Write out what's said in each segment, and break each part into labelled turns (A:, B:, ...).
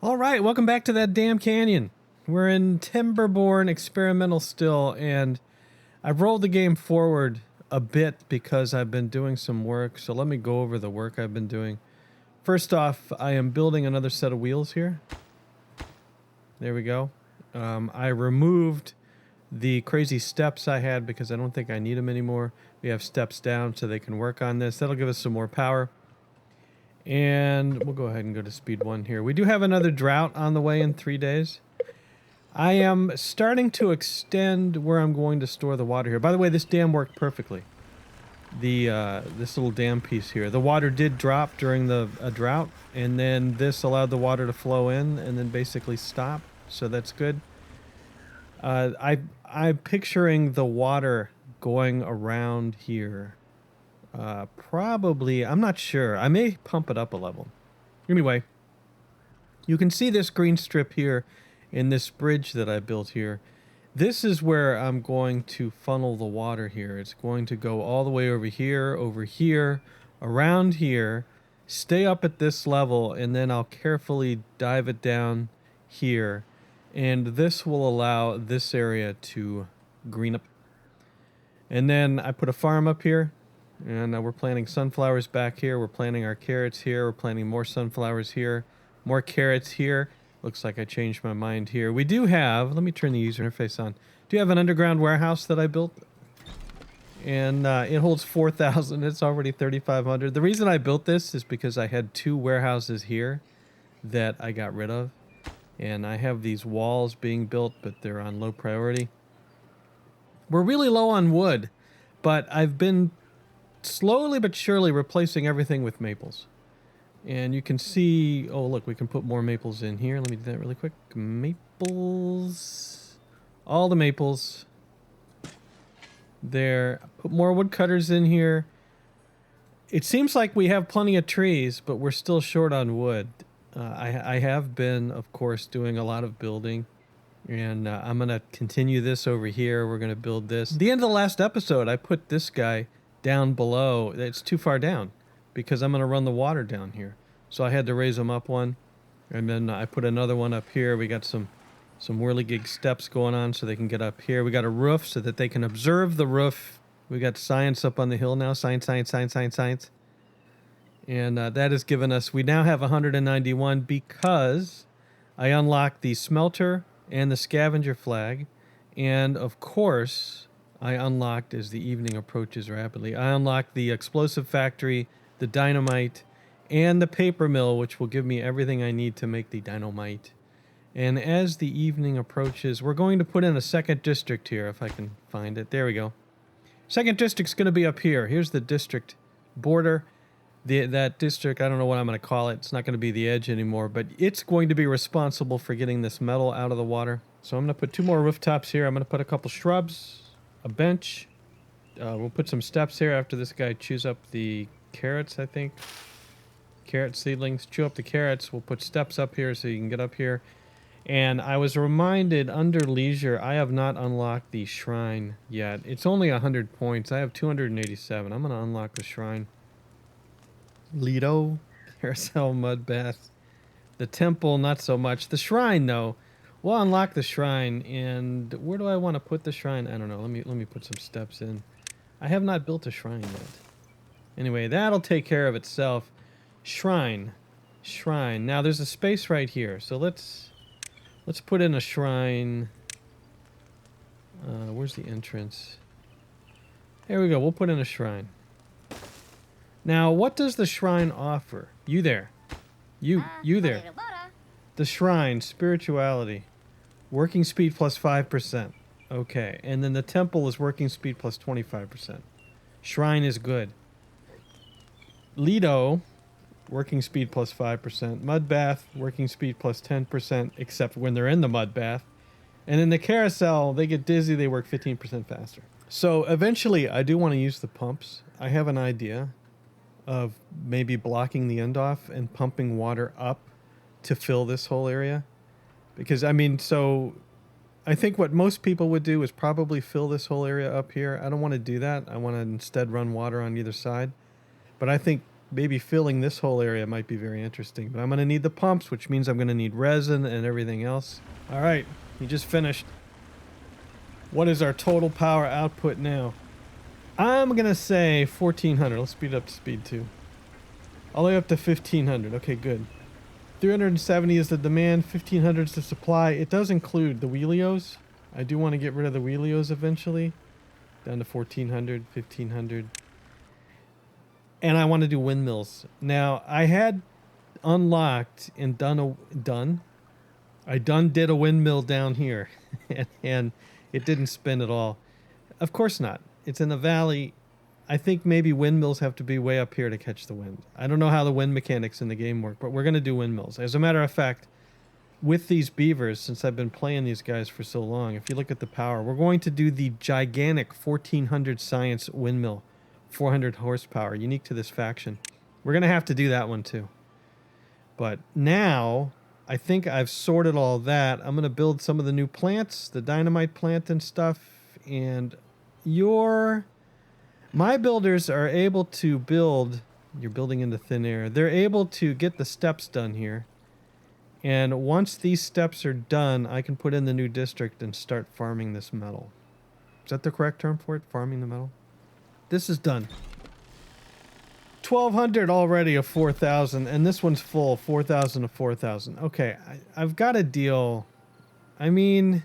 A: All right, welcome back to that damn canyon. We're in Timberborn experimental still, and I've rolled the game forward a bit because I've been doing some work. So let me go over the work I've been doing. First off, I am building another set of wheels here. There we go. I removed the crazy steps I had because I don't think I need them anymore. We have steps down so they can work on this. That'll give us some more power. And we'll go ahead and go to speed 1 here. We do have another drought on the way in 3 days. I am starting to extend where I'm going to store the water here. By the way, this dam worked perfectly. This little dam piece here. The water did drop during the drought, and then this allowed the water to flow in and then basically stop. So that's good. I'm picturing the water going around here. Probably, I'm not sure. I may pump it up a level. Anyway, you can see this green strip here in this bridge that I built here. This is where I'm going to funnel the water here. It's going to go all the way over here, around here, stay up at this level, and then I'll carefully dive it down here. And this will allow this area to green up. And then I put a farm up here. And we're planting sunflowers back here. We're planting our carrots here. We're planting more sunflowers here. More carrots here. Looks like I changed my mind here. We do have, let me turn the user interface on. Do you have an underground warehouse that I built? And it holds 4,000. It's already 3,500. The reason I built this is because I had 2 warehouses here that I got rid of. And I have these walls being built, but they're on low priority. We're really low on wood, but I've been slowly but surely replacing everything with maples. And you can see, oh look, we can put more maples in here. Let me do that really quick. Maples. All the maples. There. Put more woodcutters in here. It seems like we have plenty of trees, but we're still short on wood. I have been, of course, doing a lot of building. And I'm going to continue this over here. We're going to build this. At the end of the last episode, I put this guy down below. It's too far down because I'm going to run the water down here. So I had to raise them up one. And then I put another one up here. We got some whirligig steps going on so they can get up here. We got a roof so that they can observe the roof. We got science up on the hill now. Science. And that has given us, we now have 191 because I unlocked the smelter and the scavenger flag. And of course, I unlocked, as the evening approaches rapidly, I unlocked the explosive factory, the dynamite, and the paper mill, which will give me everything I need to make the dynamite. And as the evening approaches, we're going to put in a second district here, if I can find it. There we go. Second district's going to be up here. Here's the district border. That district, I don't know what I'm going to call it. It's not going to be the edge anymore, but it's going to be responsible for getting this metal out of the water. So I'm going to put 2 more rooftops here. I'm going to put a couple shrubs, a bench. We'll put some steps here after this guy chews up the carrots, I think. Carrot seedlings. Chew up the carrots. We'll put steps up here so you can get up here. And I was reminded, under leisure, I have not unlocked the shrine yet. It's only 100 points. I have 287. I'm going to unlock the shrine. Lido, carousel, mud bath. The temple, not so much. The shrine, though. We'll unlock the shrine, and where do I want to put the shrine? I don't know. Let me put some steps in. I have not built a shrine yet. Anyway, that'll take care of itself. Shrine. Now there's a space right here, so let's put in a shrine. Where's the entrance? There we go. We'll put in a shrine. Now, what does the shrine offer? You there. You there. The shrine, spirituality. Working speed plus 5%. Okay, and then the temple is working speed plus 25%. Shrine is good. Lido, working speed plus 5%. Mud bath, working speed plus 10%, except when they're in the mud bath. And in the carousel, they get dizzy, they work 15% faster. So eventually, I do want to use the pumps. I have an idea of maybe blocking the end off and pumping water up to fill this whole area. Because, I mean, so I think what most people would do is probably fill this whole area up here. I don't want to do that. I want to instead run water on either side. But I think maybe filling this whole area might be very interesting. But I'm going to need the pumps, which means I'm going to need resin and everything else. All right, he just finished. What is our total power output now? I'm going to say 1400. Let's speed it up to speed 2. All the way up to 1500. Okay, good. 370 is the demand, 1500 is the supply. It does include the wheelios. I do want to get rid of the wheelios eventually. Down to 1400, 1500. And I want to do windmills. Now, I had unlocked and did a windmill down here. and it didn't spin at all. Of course not. It's in a valley. I think maybe windmills have to be way up here to catch the wind. I don't know how the wind mechanics in the game work, but we're going to do windmills. As a matter of fact, with these beavers, since I've been playing these guys for so long, if you look at the power, we're going to do the gigantic 1400 science windmill, 400 horsepower, unique to this faction. We're going to have to do that one too. But now, I think I've sorted all that. I'm going to build some of the new plants, the dynamite plant and stuff, and my builders are able to build, you're building into thin air, they're able to get the steps done here. And once these steps are done, I can put in the new district and start farming this metal. Is that the correct term for it? Farming the metal? This is done. 1200 already of 4000, and this one's full, 4000 of 4000. Okay, I've got a deal. I mean,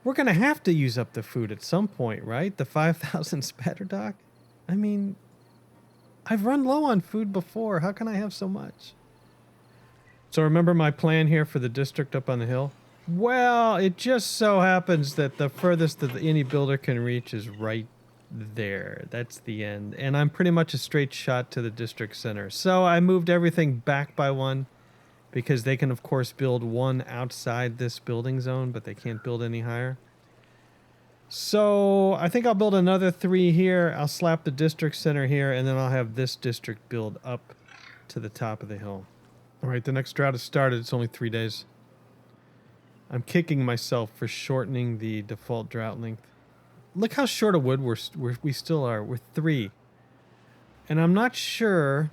A: we're going to have to use up the food at some point, right? The 5,000 spatter dock? I mean, I've run low on food before. How can I have so much? So remember my plan here for the district up on the hill? Well, it just so happens that the furthest that any builder can reach is right there. That's the end. And I'm pretty much a straight shot to the district center. So I moved everything back by one because they can, of course, build one outside this building zone, but they can't build any higher. So I think I'll build another 3 here. I'll slap the district center here, and then I'll have this district build up to the top of the hill. All right, the next drought has started. It's only 3 days. I'm kicking myself for shortening the default drought length. Look how short of wood we still are. We're 3. And I'm not sure.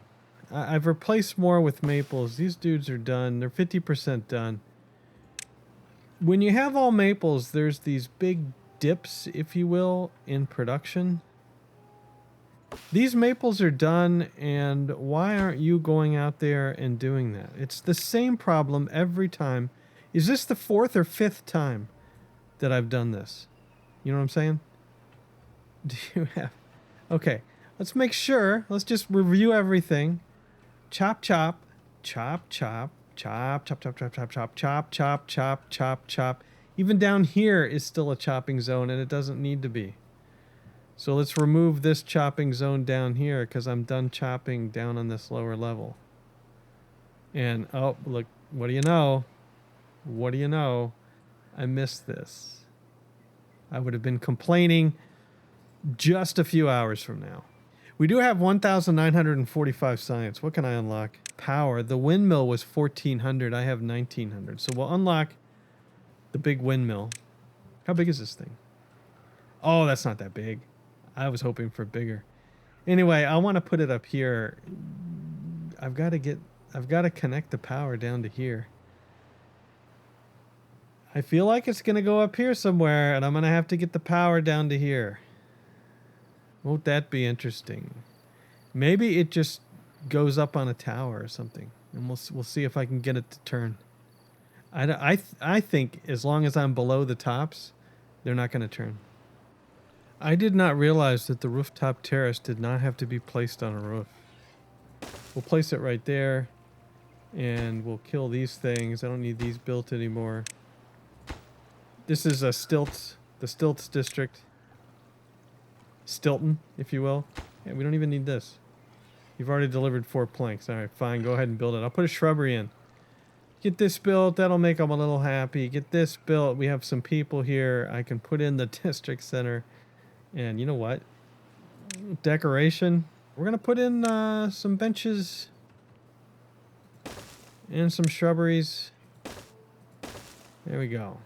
A: I've replaced more with maples. These dudes are done. They're 50% done. When you have all maples, there's these big dips, if you will, in production. These maples are done, and why aren't you going out there and doing that? It's the same problem every time. Is this the 4th or 5th time that I've done this? You know what I'm saying? Do you have... Okay, let's make sure. Let's just review everything. Chop, chop, chop, chop, chop, chop, chop, chop, chop, chop, chop, chop, chop, chop, chop. Even down here is still a chopping zone, and it doesn't need to be. So let's remove this chopping zone down here because I'm done chopping down on this lower level. And, oh, look, what do you know? What do you know? I missed this. I would have been complaining just a few hours from now. We do have 1,945 science. What can I unlock? Power. The windmill was 1,400. I have 1,900. So we'll unlock the big windmill. How big is this thing? Oh, that's not that big. I was hoping for bigger. Anyway, I want to put it up here. I've got to connect the power down to here. I feel like it's going to go up here somewhere, and I'm going to have to get the power down to here. Won't that be interesting? Maybe it just goes up on a tower or something, and we'll see if I can get it to turn. I think as long as I'm below the tops, they're not going to turn. I did not realize that the rooftop terrace did not have to be placed on a roof. We'll place it right there, and we'll kill these things. I don't need these built anymore. This is a Stilts, the Stilts district. Stilton, if you will. Yeah, we don't even need this. You've already delivered 4 planks. All right, fine. Go ahead and build it. I'll put a shrubbery in. Get this built. That'll make them a little happy. Get this built. We have some people here. I can put in the district center. And you know what? Decoration. We're going to put in some benches and some shrubberies. There we go.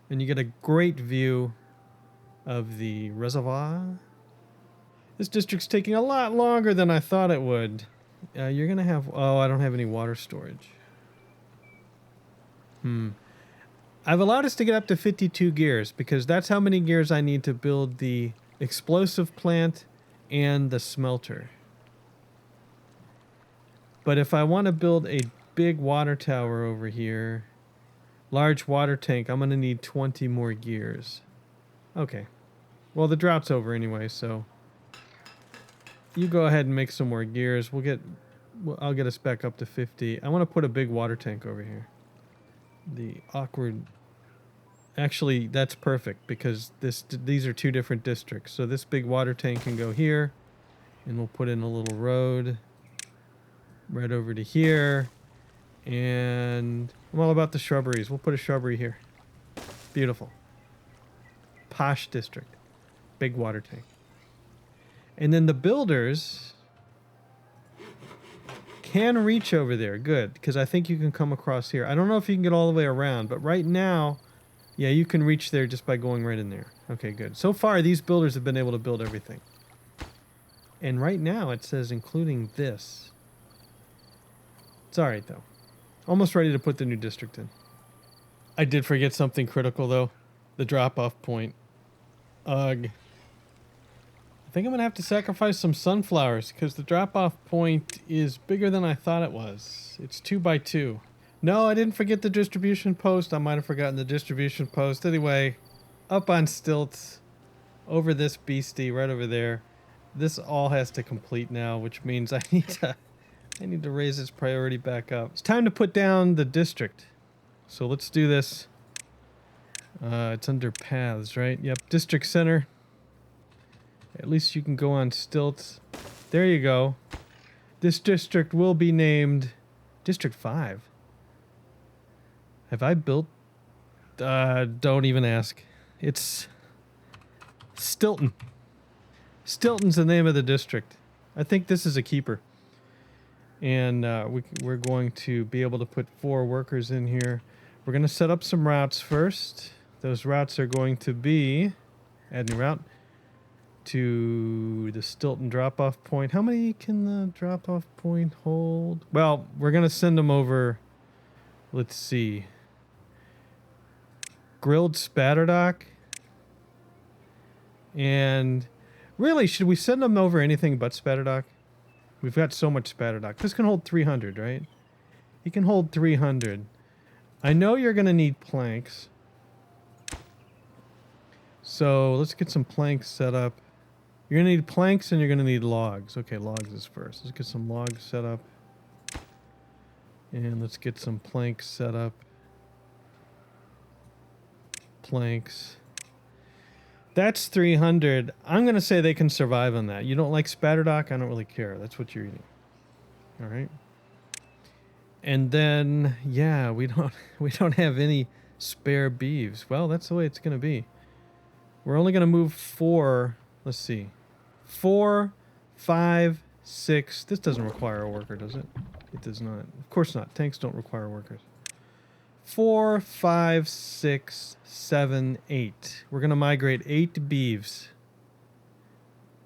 A: And you get a great view of the reservoir. This district's taking a lot longer than I thought it would. You're going to have... Oh, I don't have any water storage. I've allowed us to get up to 52 gears because that's how many gears I need to build the explosive plant and the smelter. But if I want to build a big water tower over here, large water tank, I'm going to need 20 more gears. Okay. Well, the drought's over anyway, so you go ahead and make some more gears. I'll get us back up to 50. I want to put a big water tank over here. The awkward... Actually, that's perfect because these are two different districts. So this big water tank can go here, and we'll put in a little road right over to here. And I'm all about the shrubberies. We'll put a shrubbery here. Beautiful. Posh district. Big water tank. And then the builders can reach over there. Good, because I think you can come across here. I don't know if you can get all the way around, but right now, yeah, you can reach there just by going right in there. Okay, good. So far, these builders have been able to build everything. And right now, it says including this. It's all right, though. Almost ready to put the new district in. I did forget something critical, though. The drop-off point. Ugh. I think I'm going to have to sacrifice some sunflowers because the drop-off point is bigger than I thought it was. It's 2 by 2. No, I didn't forget the distribution post. I might have forgotten the distribution post. Anyway, up on stilts, over this beastie, right over there. This all has to complete now, which means I need to raise its priority back up. It's time to put down the district. So let's do this. It's under paths, right? Yep, district center. At least you can go on stilts. There you go. This district will be named District 5. Have I built... don't even ask. It's Stilton. Stilton's the name of the district. I think this is a keeper. And we're going to be able to put 4 workers in here. We're going to set up some routes first. Those routes are going to be... Add new route. To the Stilton drop-off point. How many can the drop-off point hold? Well, we're going to send them over... Let's see... Grilled spatterdock. And really, should we send them over anything but spatterdock? We've got so much spatterdock. This can hold 300, right? You can hold 300. I know you're going to need planks. So let's get some planks set up. You're going to need planks and you're going to need logs. Okay, logs is first. Let's get some logs set up. And let's get some planks set up. Planks. That's 300. I'm going to say they can survive on that. You don't like spatterdock? I don't really care. That's what you're eating. All right. And then, yeah, we don't have any spare beeves. Well, that's the way it's going to be. We're only going to move 4. Let's see. 4, 5, 6. This doesn't require a worker, does it? It does not. Of course not. Tanks don't require workers. 4, 5, 6, 7, 8. We're going to migrate 8 beeves.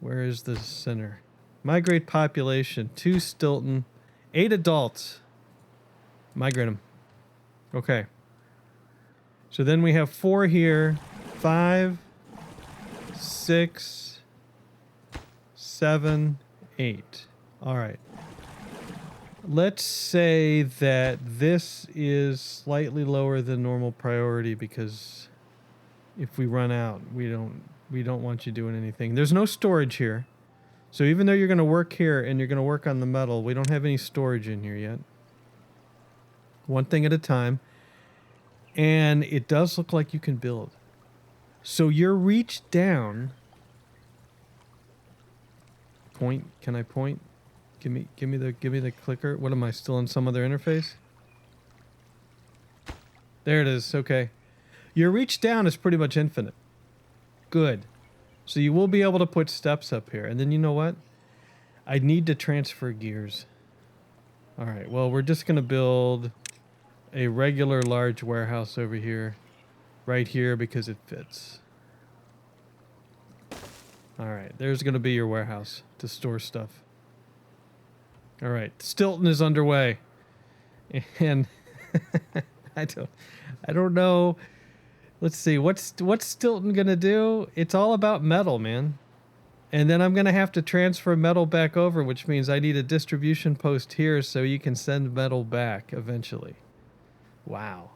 A: Where is the center? Migrate population. 2 Stilton. 8 adults. Migrate them. Okay. So then we have 4 here. 5, 6, 7, 8. All right. Let's say that this is slightly lower than normal priority because if we run out, we don't want you doing anything. There's no storage here. So even though you're going to work here and you're going to work on the metal, we don't have any storage in here yet. One thing at a time. And it does look like you can build. So your reach down. Point. Can I point? Give me the clicker. What am I still in some other interface? There it is. Okay. Your reach down is pretty much infinite. Good. So you will be able to put steps up here. And then you know what? I need to transfer gears. All right. Well, we're just going to build a regular large warehouse over here. Right here because it fits. All right, there's going to be your warehouse to store stuff. All right, Stilton is underway. And I don't know. Let's see. What's Stilton going to do? It's all about metal, man. And then I'm going to have to transfer metal back over, which means I need a distribution post here so you can send metal back eventually. Wow.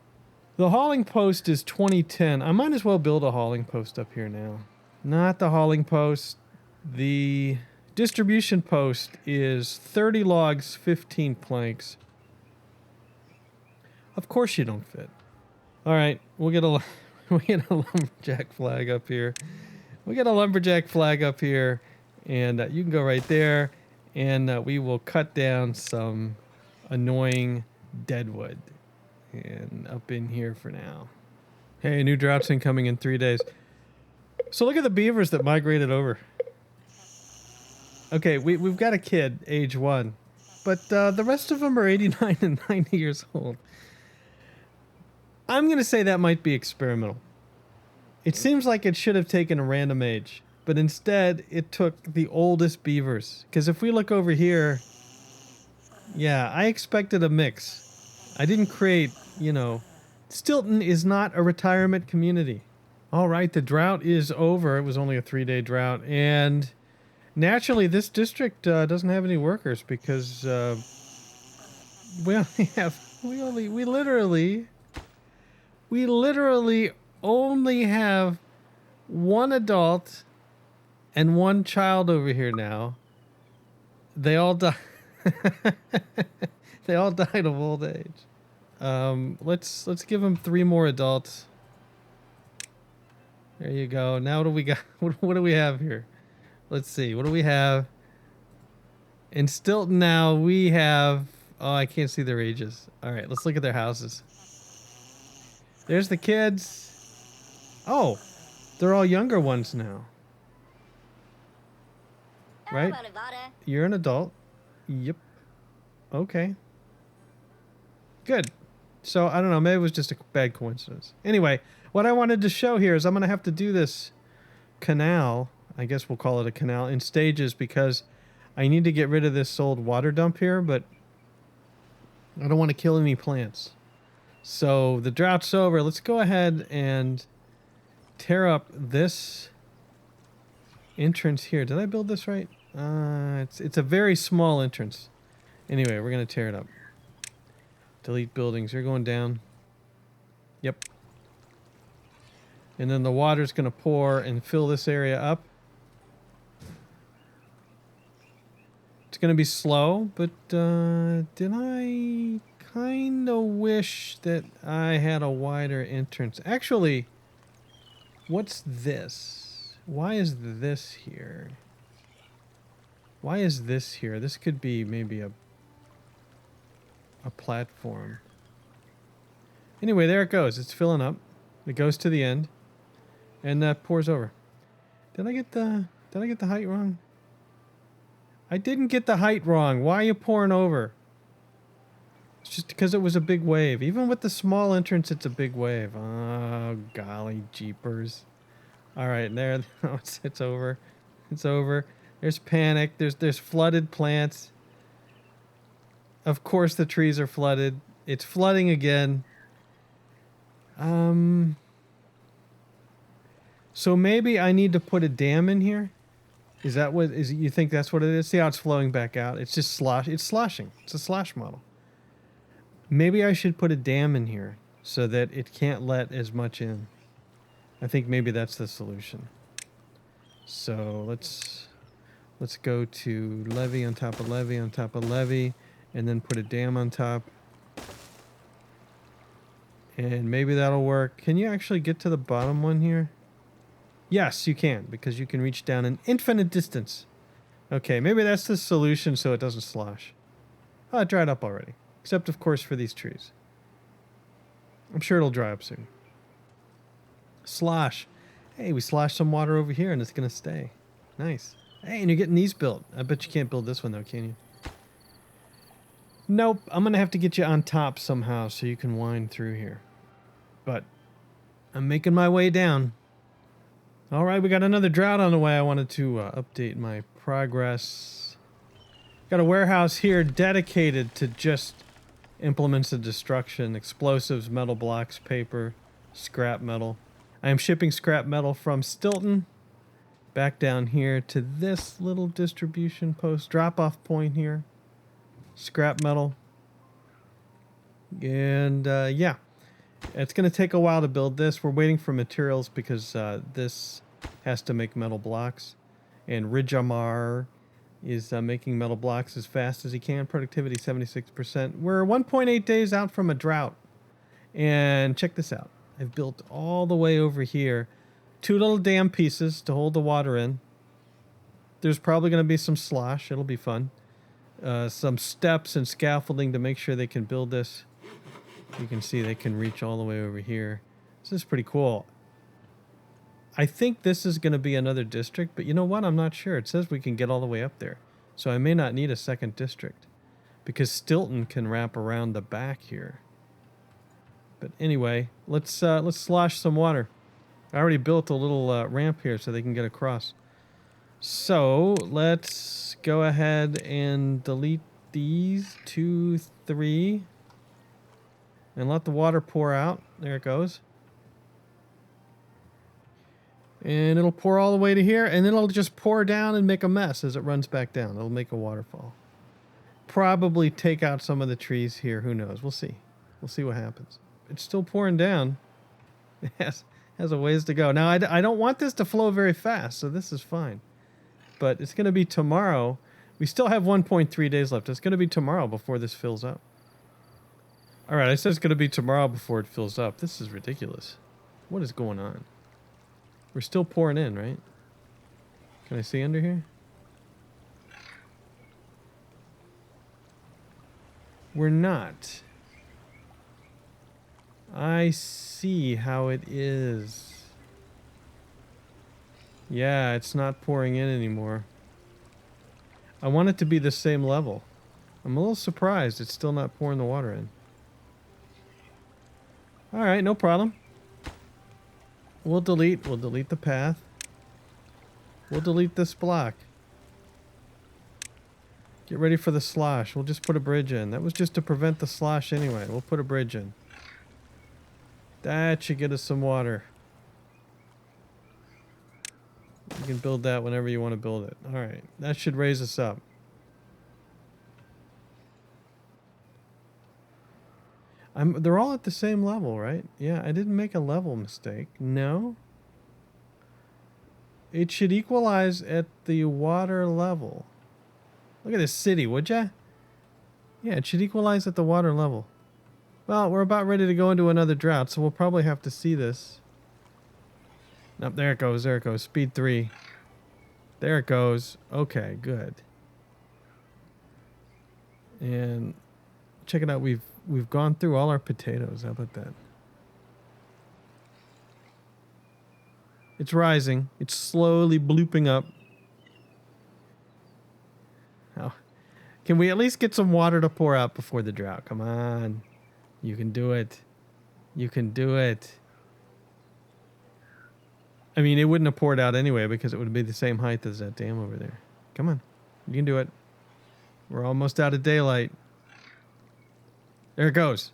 A: The hauling post is 2010. I might as well build a hauling post up here now. Not the hauling post. The distribution post is 30 logs, 15 planks. Of course you don't fit. All right, we'll get a lumberjack flag up here. We got a lumberjack flag up here, and you can go right there, and we will cut down some annoying deadwood. And up in here for now. Hey, new drought's incoming in 3 days. So look at the beavers that migrated over. Okay, we've got a kid, age 1. But the rest of them are 89 and 90 years old. I'm going to say that might be experimental. It seems like it should have taken a random age. But instead, it took the oldest beavers. Because if we look over here... Yeah, I expected a mix. I didn't create, Stilton is not a retirement community. All right, the drought is over. It was only a 3-day drought. And naturally, this district doesn't have any workers because we literally only have one adult and one child over here now. They all died. They all died of old age. Let's give them 3 more adults. There you go. Now what do we got? What do we have here? Let's see. What do we have? In Stilton now we have... Oh, I can't see their ages. All right, let's look at their houses. There's the kids. Oh, they're all younger ones now. Right? You're an adult. Yep. Okay. Good. So, I don't know. Maybe it was just a bad coincidence. Anyway, what I wanted to show here is I'm going to have to do this canal. I guess we'll call it a canal in stages because I need to get rid of this old water dump here, but I don't want to kill any plants. So, the drought's over. Let's go ahead and tear up this entrance here. Did I build this right? It's a very small entrance. Anyway, we're going to tear it up. Delete buildings. You're going down. Yep. And then the water's going to pour and fill this area up. It's going to be slow, but did I kind of wish that I had a wider entrance? Actually, what's this? Why is this here? Why is this here? This could be maybe a platform. Anyway, there it goes. It's filling up. It goes to the end, and that pours over. Did I get the height wrong? I didn't get the height wrong. Why are you pouring over? It's just because it was a big wave. Even with the small entrance, it's a big wave. Oh, golly jeepers. All right, there. It's over. It's over. There's panic. There's flooded plants. Of course the trees are flooded. It's flooding again. So maybe I need to put a dam in here? Is that what is you think that's what it is? See how it's flowing back out? It's just it's sloshing. It's a slosh model. Maybe I should put a dam in here so that it can't let as much in. I think maybe that's the solution. So let's go to levee on top of levee on top of levee. And then put a dam on top. And maybe that'll work. Can you actually get to the bottom one here? Yes, you can, because you can reach down an infinite distance. Okay, maybe that's the solution so it doesn't slosh. Oh, it dried up already. Except, of course, for these trees. I'm sure it'll dry up soon. Slosh. Hey, we sloshed some water over here and it's going to stay. Nice. Hey, and you're getting these built. I bet you can't build this one, though, can you? Nope, I'm going to have to get you on top somehow so you can wind through here. But I'm making my way down. All right, we got another drought on the way. I wanted to update my progress. Got a warehouse here dedicated to just implements of destruction, explosives, metal blocks, paper, scrap metal. I am shipping scrap metal from Stilton back down here to this little distribution post, drop-off point here. Scrap metal. And yeah, it's going to take a while to build this. We're waiting for materials because this has to make metal blocks. And Rijamar is making metal blocks as fast as he can. Productivity 76%. We're 1.8 days out from a drought. And check this out. I've built all the way over here 2 little dam pieces to hold the water in. There's probably going to be some slosh. It'll be fun. Some steps and scaffolding to make sure they can build this. You can see they can reach all the way over here. This is pretty cool. I think this is going to be another district, but you know what? I'm not sure. It says we can get all the way up there. So I may not need a second district because Stilton can wrap around the back here. But anyway, let's slosh some water. I already built a little ramp here so they can get across. So let's go ahead and delete these 2, 3. And let the water pour out. There it goes. And it'll pour all the way to here, and then it'll just pour down and make a mess as it runs back down. It'll make a waterfall. Probably take out some of the trees here. Who knows? We'll see. We'll see what happens. It's still pouring down. It has a ways to go. Now, I don't want this to flow very fast, so this is fine. But it's going to be tomorrow. We still have 1.3 days left. It's going to be tomorrow before this fills up. All right, I said it's going to be tomorrow before it fills up. This is ridiculous. What is going on? We're still pouring in, right? Can I see under here? We're not. I see how it is. Yeah, it's not pouring in anymore. I want it to be the same level. I'm a little surprised it's still not pouring the water in. All right, no problem. We'll delete the path. We'll delete this block. Get ready for the slosh. We'll just put a bridge in. That was just to prevent the slosh anyway. We'll put a bridge in. That should get us some water. You can build that whenever you want to build it. All right, that should raise us up. They're all at the same level, right? Yeah, I didn't make a level mistake. No. It should equalize at the water level. Look at this city, would ya? Yeah, it should equalize at the water level. Well, we're about ready to go into another drought, so we'll probably have to see this. Nope, there it goes, there it goes. Speed 3. There it goes. Okay, good. And check it out, we've gone through all our potatoes. How about that? It's rising. It's slowly blooping up. Oh. Can we at least get some water to pour out before the drought? Come on. You can do it. You can do it. I mean, it wouldn't have poured out anyway because it would be the same height as that dam over there. Come on. You can do it. We're almost out of daylight. There it goes.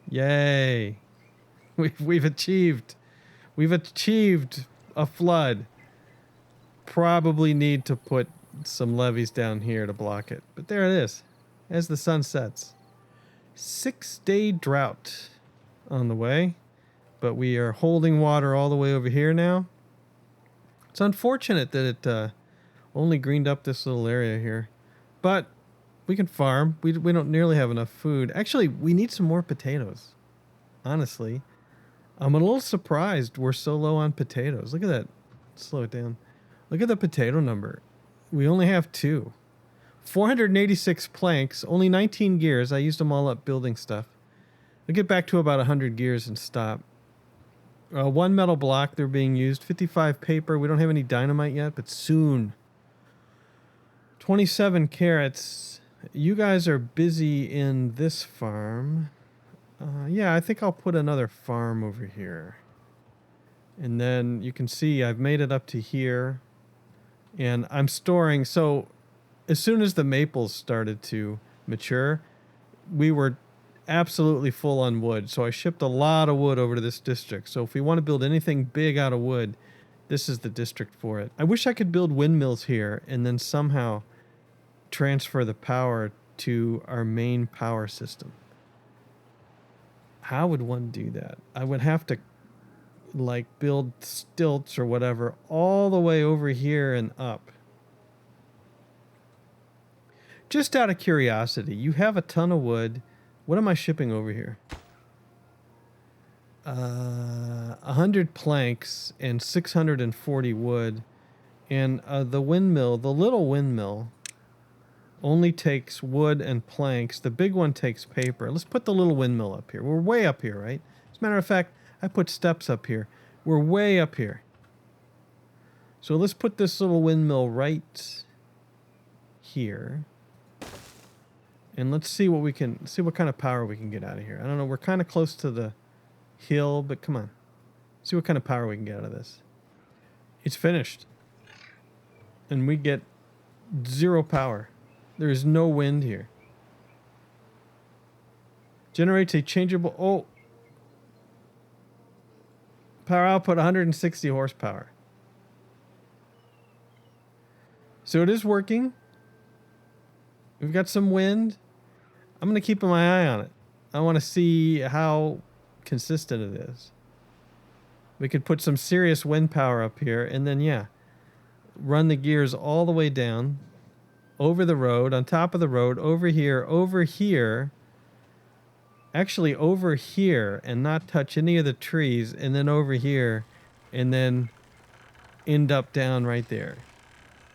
A: Yay. We've achieved a flood. Probably need to put some levees down here to block it. But there it is. As the sun sets. 6-day drought on the way. But we are holding water all the way over here now. It's unfortunate that it only greened up this little area here. But we can farm. We don't nearly have enough food. Actually, we need some more potatoes. Honestly. I'm a little surprised we're so low on potatoes. Look at that. Slow it down. Look at the potato number. We only have 2. 486 planks. Only 19 gears. I used them all up building stuff. I'll get back to about 100 gears and stop. 1 metal block. They're being used. 55 paper. We don't have any dynamite yet, but soon. 27 carrots. You guys are busy in this farm. Yeah, I think I'll put another farm over here. And then you can see I've made it up to here. And I'm storing. So as soon as the maples started to mature, we were absolutely full on wood. So I shipped a lot of wood over to this district. So if we want to build anything big out of wood, this is the district for it. I wish I could build windmills here and then somehow transfer the power to our main power system. How would one do that? I would have to like build stilts or whatever all the way over here and up. Just out of curiosity, you have a ton of wood. What am I shipping over here? 100 planks and 640 wood. And the windmill, the little windmill, only takes wood and planks. The big one takes paper. Let's put the little windmill up here. We're way up here, right? As a matter of fact, I put steps up here. We're way up here. So let's put this little windmill right here. And let's see what we can, see what kind of power we can get out of here. I don't know, we're kind of close to the hill, but come on. See what kind of power we can get out of this. It's finished. And we get 0 power. There is no wind here. Generates a changeable, oh. Power output 160 horsepower. So it is working. We've got some wind. I'm going to keep my eye on it. I want to see how consistent it is. We could put some serious wind power up here and then, yeah, run the gears all the way down, over the road, on top of the road, over here, actually over here, and not touch any of the trees, and then over here, and then end up down right there.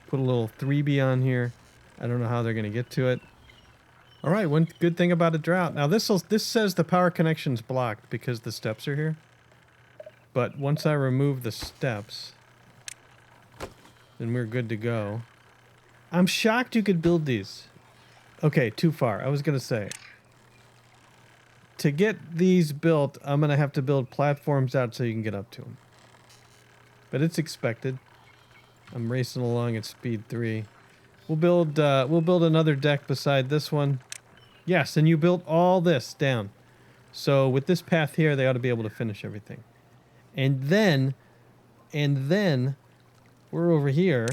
A: Put a little 3B on here. I don't know how they're going to get to it. All right, one good thing about a drought. Now this says the power connection's blocked because the steps are here. But once I remove the steps, then we're good to go. I'm shocked you could build these. Okay, too far. I was going to say, to get these built, I'm going to have to build platforms out so you can get up to them. But it's expected. I'm racing along at speed 3. We'll build another deck beside this one. Yes, and you built all this down. So with this path here, they ought to be able to finish everything. And then we're over here.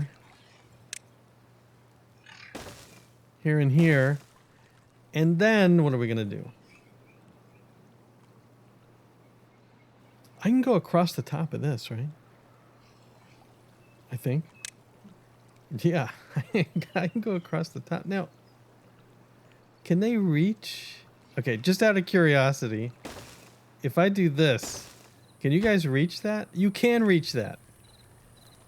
A: Here and here. And then what are we going to do? I can go across the top of this, right? I think. Yeah, I can go across the top. Now, can they reach? Okay, just out of curiosity, if I do this, can you guys reach that? You can reach that.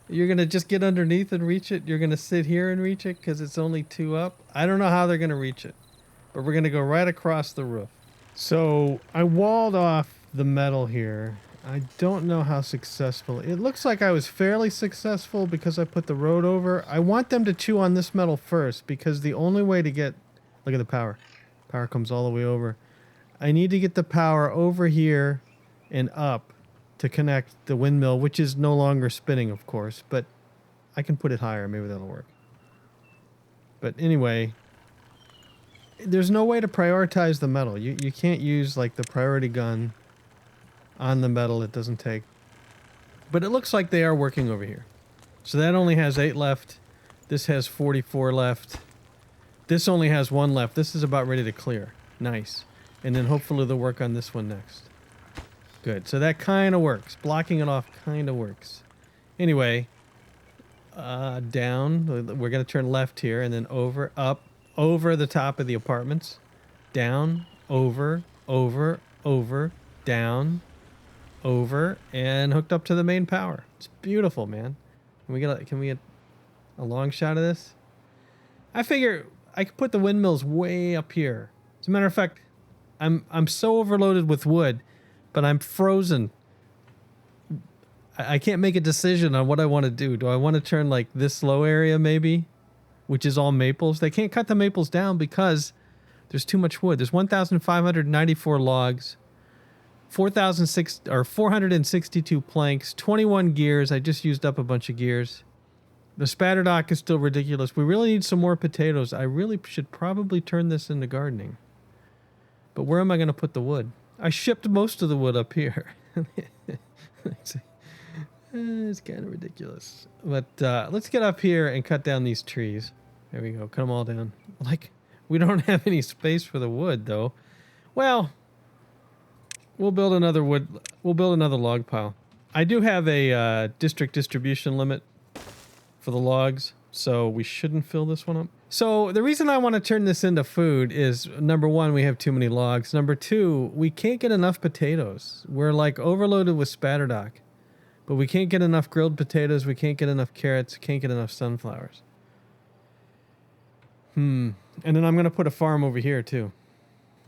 A: You're going to just get underneath and reach it? You're going to sit here and reach it because it's only 2 up? I don't know how they're going to reach it, but we're going to go right across the roof. So I walled off the metal here. I don't know how successful. It looks like I was fairly successful because I put the road over. I want them to chew on this metal first because the only way to get... Look at the power. Power comes all the way over. I need to get the power over here and up to connect the windmill, which is no longer spinning, of course, but I can put it higher. Maybe that'll work. But anyway, there's no way to prioritize the metal. You can't use like the priority gun on the metal. It doesn't take. But it looks like they are working over here. So that only has 8 left. This has 44 left. This only has 1 left. This is about ready to clear. Nice. And then hopefully they'll work on this one next. Good. So that kind of works. Blocking it off kind of works. Anyway, down. We're going to turn left here and then over, up, over the top of the apartments. Down, over, down, over, and hooked up to the main power. It's beautiful, man. Can we get a long shot of this? I figure I could put the windmills way up here. As a matter of fact, I'm so overloaded with wood, but I'm frozen. I can't make a decision on what I want to do. Do I want to turn like this low area maybe, which is all maples? They can't cut the maples down because there's too much wood. There's 1,594 logs. 462 planks, 21 gears. I just used up a bunch of gears. The spatter dock is still ridiculous. We really need some more potatoes. I really should probably turn this into gardening. But where am I going to put the wood? I shipped most of the wood up here. It's kind of ridiculous. But let's get up here and cut down these trees. There we go. Cut them all down. Like, we don't have any space for the wood, though. Well, we'll build another log pile. I do have a district distribution limit for the logs, so we shouldn't fill this one up. So the reason I want to turn this into food is, number one, we have too many logs. Number two, we can't get enough potatoes. We're like overloaded with spatter dock. But we can't get enough grilled potatoes. We can't get enough carrots. We can't get enough sunflowers. And then I'm going to put a farm over here too.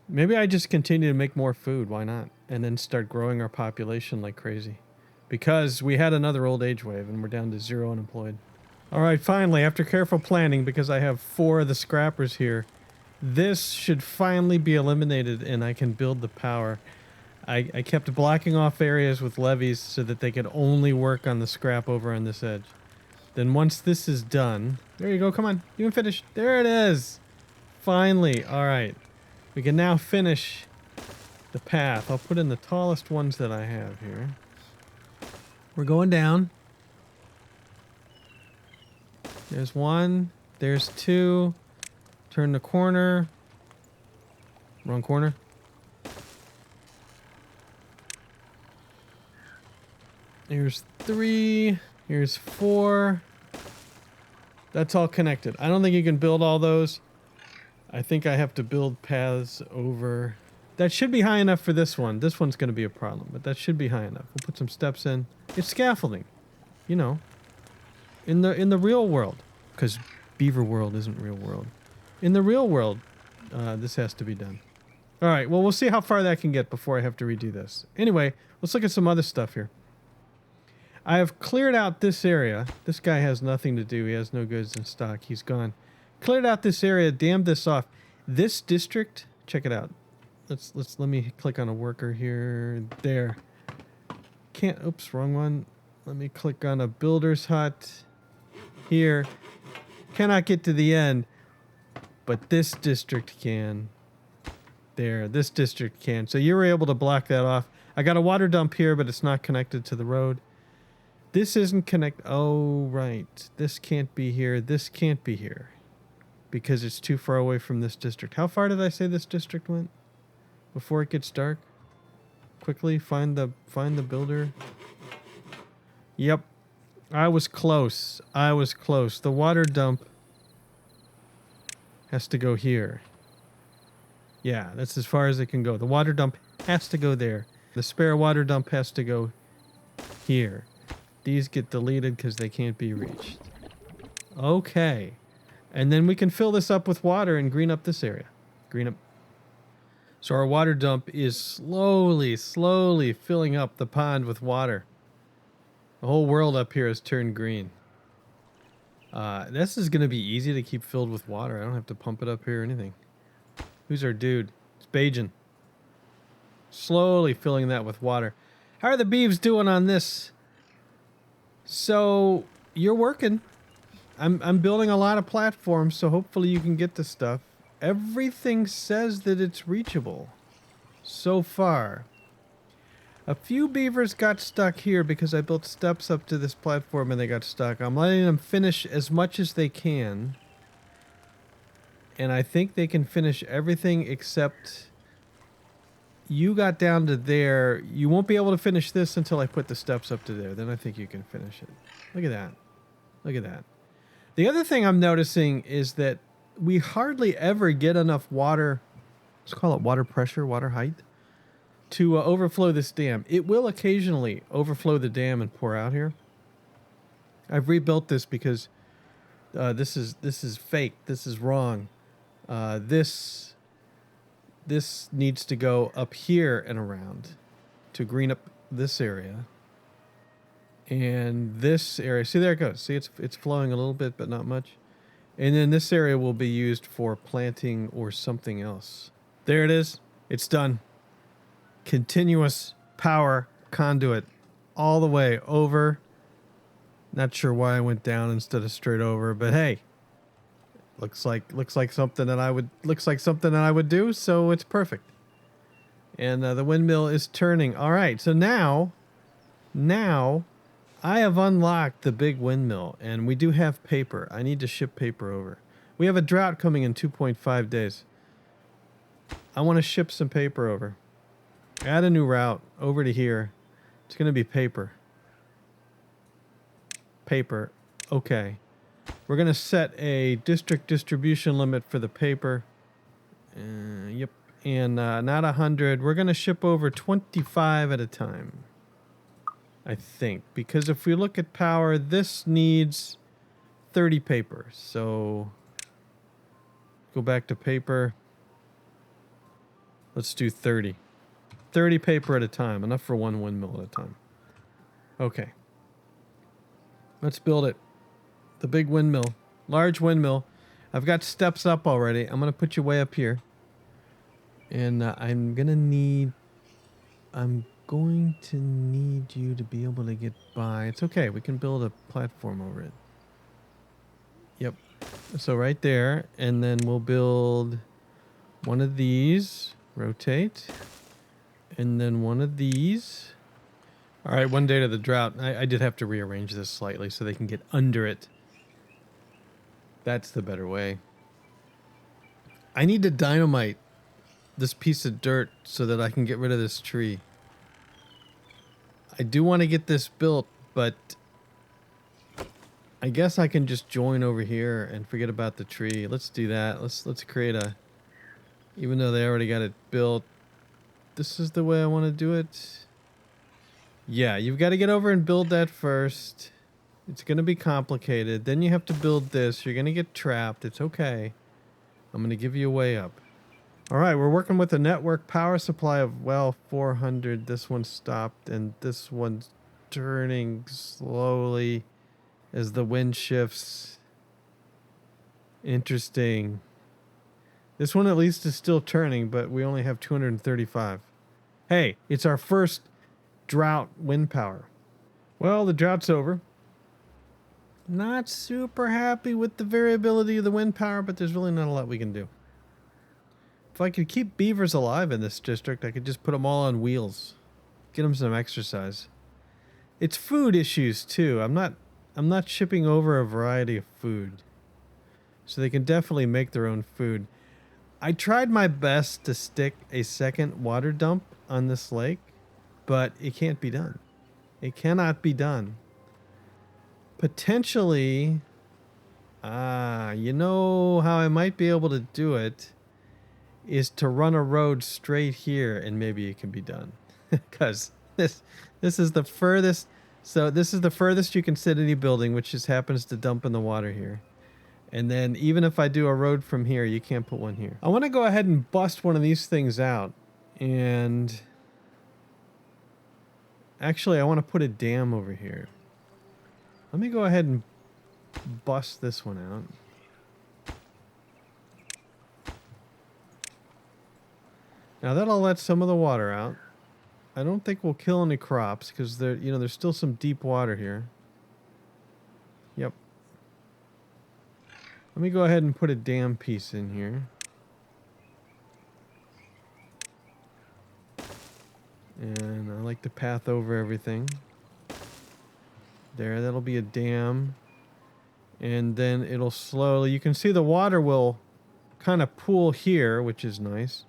A: Maybe I just continue to make more food. Why not? And then start growing our population like crazy. Because we had another old age wave and we're down to 0 unemployed. All right, finally, after careful planning, because I have 4 of the scrappers here, this should finally be eliminated and I can build the power. I kept blocking off areas with levees so that they could only work on the scrap over on this edge. Then once this is done, there you go, come on, you can finish. There it is. Finally, all right. We can now finish the path. I'll put in the tallest ones that I have here. We're going down. There's 1, there's 2. Turn the corner. Wrong corner. Here's 3. Here's 4. That's all connected. I don't think you can build all those. I think I have to build paths over. That should be high enough for this one. This one's going to be a problem, but that should be high enough. We'll put some steps in. It's scaffolding, you know, in the real world, because Beaver world isn't real world. In the real world, this has to be done. All right. Well, we'll see how far that can get before I have to redo this. Anyway, let's look at some other stuff here. I have cleared out this area. This guy has nothing to do. He has no goods in stock. He's gone. Cleared out this area, dammed this off. This district, check it out. Let me click on a worker here. There. Oops, wrong one. Let me click on a builder's hut here. Cannot get to the end, but this district can. There, this district can. So you were able to block that off. I got a water dump here, but it's not connected to the road. This isn't connect. Oh, right. This can't be here. This can't be here because it's too far away from this district. How far did I say this district went before it gets dark? Quickly find the builder. Yep. I was close. I was close. The water dump has to go here. Yeah, that's as far as it can go. The water dump has to go there. The spare water dump has to go here. These get deleted because they can't be reached. Okay. And then we can fill this up with water and green up this area. Green up. So our water dump is slowly filling up the pond with water. The whole world up here has turned green. This is going to be easy to keep filled with water. I don't have to pump it up here or anything. Who's our dude? It's Bajan. Slowly filling that with water. How are the beeves doing on this? So you're working. I'm building a lot of platforms, so hopefully you can get the stuff. Everything says that it's reachable so far. A few beavers got stuck here because I built steps up to this platform and they got stuck. I'm letting them finish as much as they can. And I think they can finish everything except you got down to there. You won't be able to finish this until I put the steps up to there. Then I think you can finish it. Look at that. Look at that. The other thing I'm noticing is that we hardly ever get enough water. Let's call it water pressure, water height, to overflow this dam. It will occasionally overflow the dam and pour out here. I've rebuilt this because this is fake. This is wrong. This needs to go up here and around to green up this area. And this area, see there it goes. See, it's flowing a little bit, but not much. And then this area will be used for planting or something else. There it is. It's done. continuous power conduit all the way over. Not sure why I went down instead of straight over, but hey, looks like something that I would do, so it's perfect. And the windmill is turning. All right, so now I have unlocked the big windmill, and we do have paper. I need to ship paper over. We have a drought coming in 2.5 days. I want to ship some paper over. Add a new route over to here. It's going to be paper. Paper. Okay. We're going to set a district distribution limit for the paper. Yep. And not 100. We're going to ship over 25 at a time. I think. Because if we look at power, this needs 30 paper. So go back to paper. Let's do 30. 30 paper at a time. Enough for one windmill at a time. Okay. Let's build it. The big windmill. Large windmill. I've got steps up already. I'm going to put you way up here. And I'm going to need you to be able to get by. It's okay. We can build a platform over it. Yep. So right there. And then we'll build one of these. Rotate. And then one of these. All right, one day to the drought. I did have to rearrange this slightly so they can get under it. That's the better way. I need to dynamite this piece of dirt so that I can get rid of this tree. I do want to get this built, but I guess I can just join over here and forget about the tree. Let's do that. Let's create a... Even though they already got it built, this is the way I want to do it. Yeah, you've got to get over and build that first. It's going to be complicated. Then you have to build this. You're going to get trapped. It's okay. I'm going to give you a way up. All right, we're working with a network power supply of, well, 400. This one stopped, and this one's turning slowly as the wind shifts. Interesting. This one at least is still turning, but we only have 235. Hey, it's our first drought wind power. Well, the drought's over. Not super happy with the variability of the wind power, but there's really not a lot we can do. If I could keep beavers alive in this district, I could just put them all on wheels. Get them some exercise. It's food issues too. I'm not shipping over a variety of food. So they can definitely make their own food. I tried my best to stick a second water dump on this lake, but it can't be done. It cannot be done. Potentially, you know how I might be able to do it is to run a road straight here, and maybe it can be done. Because this is the furthest. So this is the furthest you can sit any building, which just happens to dump in the water here. And then even if I do a road from here, you can't put one here. I want to go ahead and bust one of these things out. And actually, I want to put a dam over here. Let me go ahead and bust this one out. Now that'll let some of the water out. I don't think we'll kill any crops because there's still some deep water here. Yep. Let me go ahead and put a dam piece in here. And I like to path over everything. There, that'll be a dam. And then it'll slowly, you can see the water will kind of pool here, which is nice.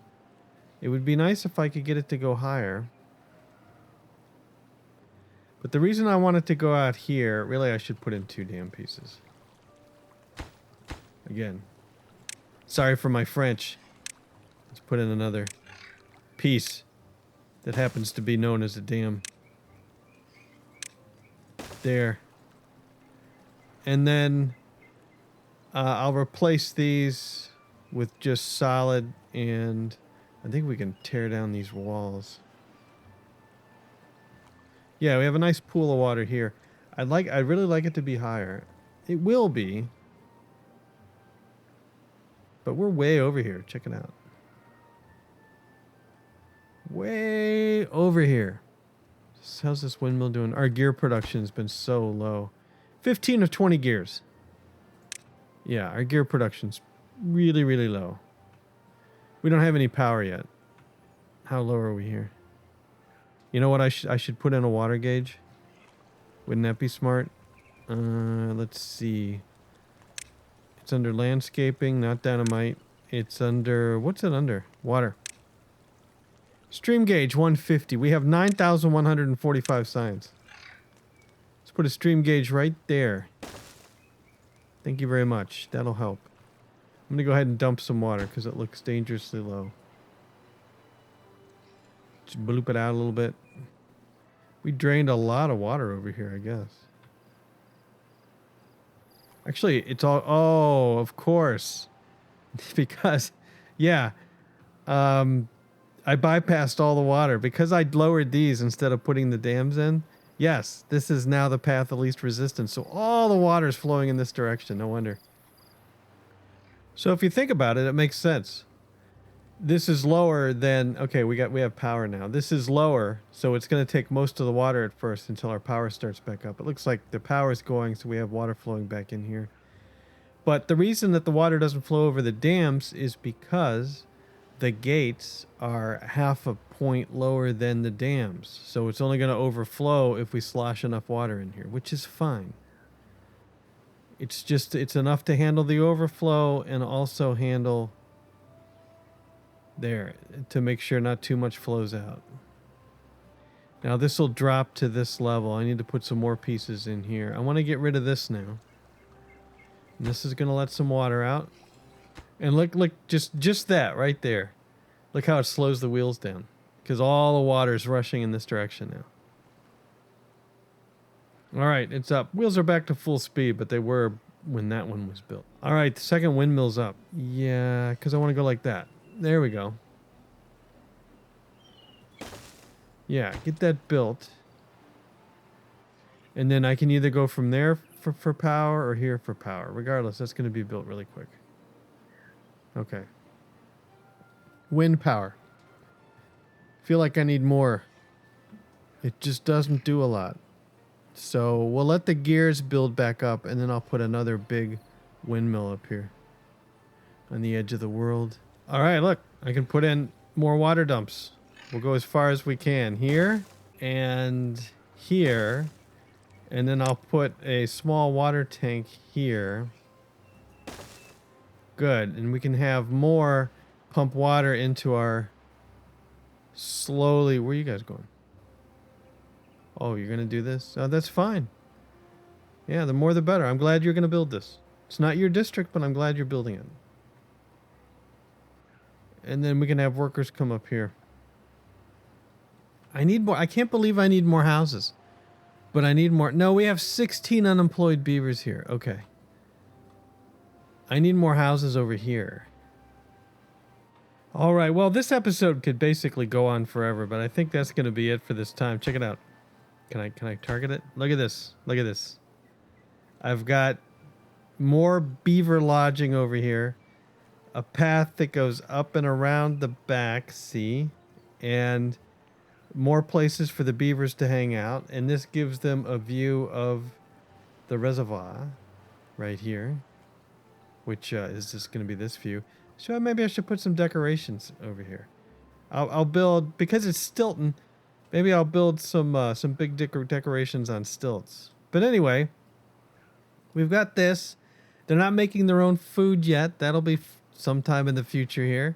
A: It would be nice if I could get it to go higher. But the reason I want it to go out here, really I should put in 2 dam pieces. Again, sorry for my French. Let's put in another piece that happens to be known as a dam. There. And then I'll replace these with just solid, and I think we can tear down these walls. Yeah, we have a nice pool of water here. I'd really like it to be higher. It will be. But we're way over here. Check it out. Way way over here. How's this windmill doing? Our gear production has been so low. 15 of 20 gears. Yeah, our gear production's really, really low. We don't have any power yet. How low are we here? You know what? I should put in a water gauge. Wouldn't that be smart? Let's see. It's under landscaping, not dynamite. It's under... What's it under? Water. Stream gauge 150. We have 9,145 signs. Let's put a stream gauge right there. Thank you very much. That'll help. I'm going to go ahead and dump some water because it looks dangerously low. Just bloop it out a little bit. We drained a lot of water over here, I guess. Actually, it's all... Oh, of course. Because, yeah. I bypassed all the water. Because I lowered these instead of putting the dams in. Yes, this is now the path of least resistance. So all the water is flowing in this direction. No wonder. So if you think about it, it makes sense. This is lower than... Okay, we have power now. This is lower, so it's going to take most of the water at first until our power starts back up. It looks like the power is going, so we have water flowing back in here. But the reason that the water doesn't flow over the dams is because the gates are half a point lower than the dams. So it's only going to overflow if we slosh enough water in here, which is fine. It's enough to handle the overflow and also handle there to make sure not too much flows out. Now this will drop to this level. I need to put some more pieces in here. I want to get rid of this now. And this is going to let some water out. And look, just that right there. Look how it slows the wheels down. Because all the water is rushing in this direction now. All right, it's up. Wheels are back to full speed, but they were when that one was built. All right, the second windmill's up. Yeah, because I want to go like that. There we go. Yeah, get that built. And then I can either go from there for power or here for power. Regardless, that's going to be built really quick. Okay. Wind power. Feel like I need more. It just doesn't do a lot. So we'll let the gears build back up, and then I'll put another big windmill up here on the edge of the world. All right, look, I can put in more water dumps. We'll go as far as we can here and here, and then I'll put a small water tank here. Good, and we can have more pump water into our slowly... Where are you guys going? Oh, you're going to do this? Oh, that's fine. Yeah, the more the better. I'm glad you're going to build this. It's not your district, but I'm glad you're building it. And then we can have workers come up here. I need more. I can't believe I need more houses. But I need more. No, we have 16 unemployed beavers here. Okay. I need more houses over here. All right. Well, this episode could basically go on forever, but I think that's going to be it for this time. Check it out. Can I target it? Look at this. Look at this. I've got more beaver lodging over here. A path that goes up and around the back, see? And more places for the beavers to hang out. And this gives them a view of the reservoir right here. Which is just going to be this view. So maybe I should put some decorations over here. I'll build, because it's Stilton, maybe I'll build some big decorations on stilts. But anyway, we've got this. They're not making their own food yet. That'll be sometime in the future here.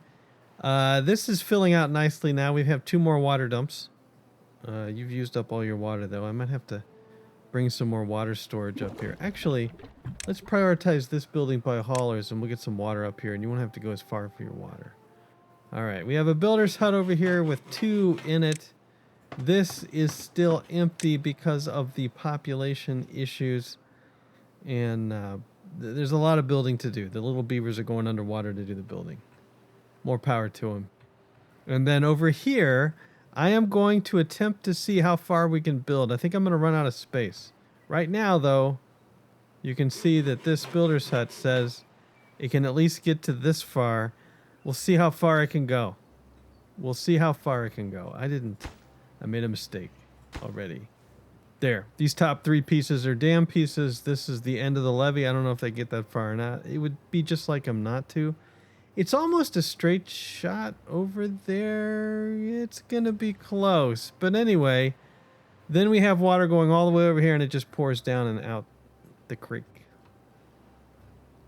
A: This is filling out nicely now. We have 2 more water dumps. You've used up all your water, though. I might have to bring some more water storage up here. Actually, let's prioritize this building by haulers, and we'll get some water up here, and you won't have to go as far for your water. All right, we have a builder's hut over here with 2 in it. This is still empty because of the population issues, and there's a lot of building to do. The little beavers are going underwater to do the building. More power to them. And then over here, I am going to attempt to see how far we can build. I think I'm going to run out of space. Right now, though, you can see that this builder's hut says it can at least get to this far. We'll see how far it can go. We'll see how far it can go. I didn't I made a mistake already. There. These top 3 pieces are dam pieces. This is the end of the levee. I don't know if they get that far or not. It would be just like them not to. It's almost a straight shot over there. It's going to be close. But anyway, then we have water going all the way over here and it just pours down and out the creek.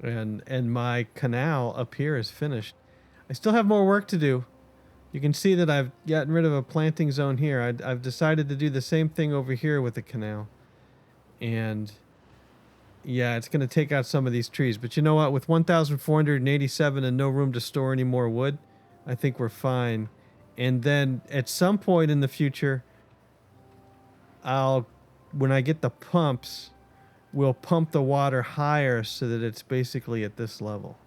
A: And my canal up here is finished. I still have more work to do. You can see that I've gotten rid of a planting zone here. I've decided to do the same thing over here with the canal. And yeah, it's going to take out some of these trees. But you know what? With 1,487 and no room to store any more wood, I think we're fine. And then at some point in the future, when I get the pumps, we'll pump the water higher so that it's basically at this level.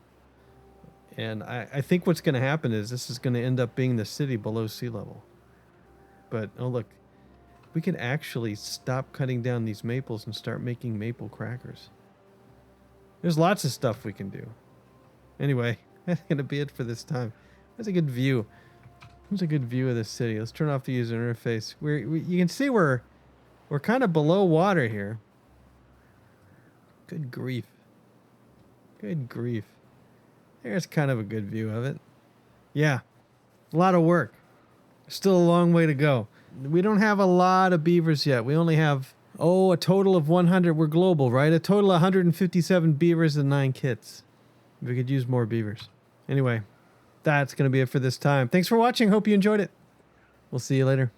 A: And I think what's going to happen is this is going to end up being the city below sea level. But, oh look, we can actually stop cutting down these maples and start making maple crackers. There's lots of stuff we can do. Anyway, that's going to be it for this time. That's a good view. Here's a good view of the city. Let's turn off the user interface. You can see we're kind of below water here. Good grief. Good grief. There's kind of a good view of it. Yeah, a lot of work. Still a long way to go. We don't have a lot of beavers yet. We only have, a total of 100. We're global, right? A total of 157 beavers and 9 kits. We could use more beavers. Anyway, that's going to be it for this time. Thanks for watching. Hope you enjoyed it. We'll see you later.